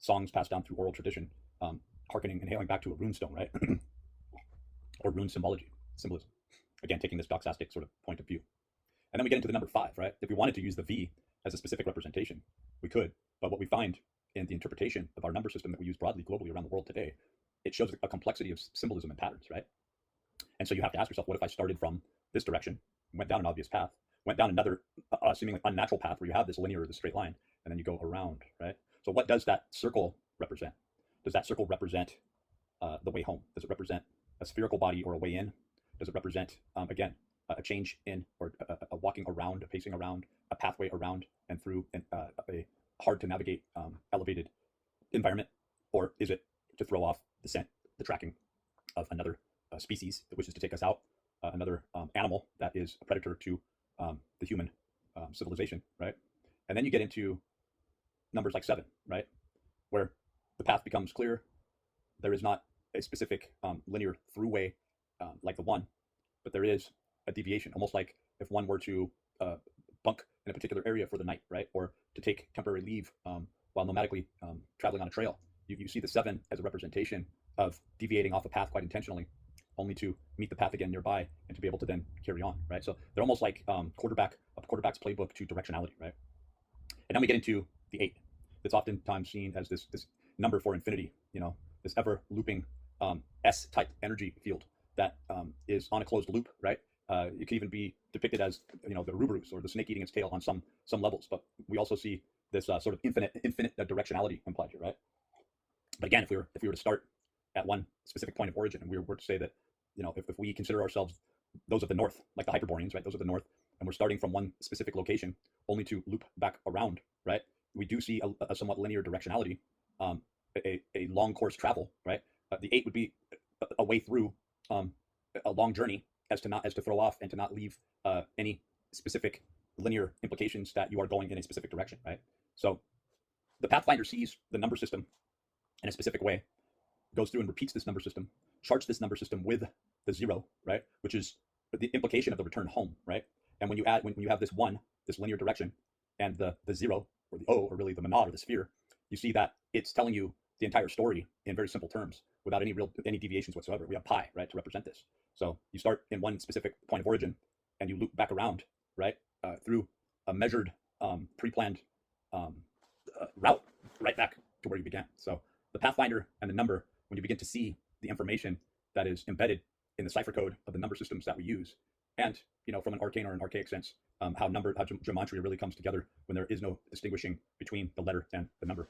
songs passed down through oral tradition, hearkening and hailing back to a rune stone, right? Or rune symbolism. Again, taking this doxastic sort of point of view. And then we get into the number 5, right? If we wanted to use the V as a specific representation, we could. But what we find in the interpretation of our number system that we use broadly, globally around the world today, it shows a complexity of symbolism and patterns, right? And so you have to ask yourself, what if I started from this direction, went down an obvious path, went down another seemingly unnatural path where you have this linear or this straight line, and then you go around, right? So what does that circle represent? Does that circle represent the way home? Does it represent a spherical body or a way in? Does it represent, again, a change in or a walking around, a pacing around, a pathway around and through a hard to navigate elevated environment? Or is it to throw off the scent, the tracking of another species that wishes to take us out, another animal that is a predator to the human civilization, right? And then you get into numbers like 7, right? Where the path becomes clear. There is not a specific linear throughway like the 1, but there is a deviation, almost like if one were to bunk in a particular area for the night, right? Or to take temporary leave while nomadically traveling on a trail. You see the 7 as a representation of deviating off a path quite intentionally, only to meet the path again nearby and to be able to then carry on, right? So they're almost like a quarterback's playbook to directionality, right? And then we get into the 8. That's oftentimes seen as this number for infinity, this ever looping S-type energy field that is on a closed loop, right? It could even be depicted as the Ouroboros or the snake eating its tail on some levels, but we also see this sort of infinite directionality implied here, right? But again, if we were to start at one specific point of origin, and we were to say that if we consider ourselves those of the north, like the Hyperboreans, right? Those of the north, and we're starting from one specific location only to loop back around, right? We do see a somewhat linear directionality, a long course travel, right? The 8 would be a way through a long journey as to throw off and to not leave any specific linear implications that you are going in a specific direction, right? So the Pathfinder sees the number system in a specific way, goes through and repeats this number system, charts this number system with the 0, right? Which is the implication of the return home, right? And when you have this 1, this linear direction, and the 0 or the O, or really the monad or the sphere, you see that it's telling you the entire story in very simple terms without any deviations whatsoever. We have pi, right, to represent this. So you start in one specific point of origin and you loop back around, right, through a measured, pre-planned route right back to where you began. So the Pathfinder and the number, when you begin to see the information that is embedded in the cipher code of the number systems that we use, and from an arcane or an archaic sense, how gematria really comes together when there is no distinguishing between the letter and the number.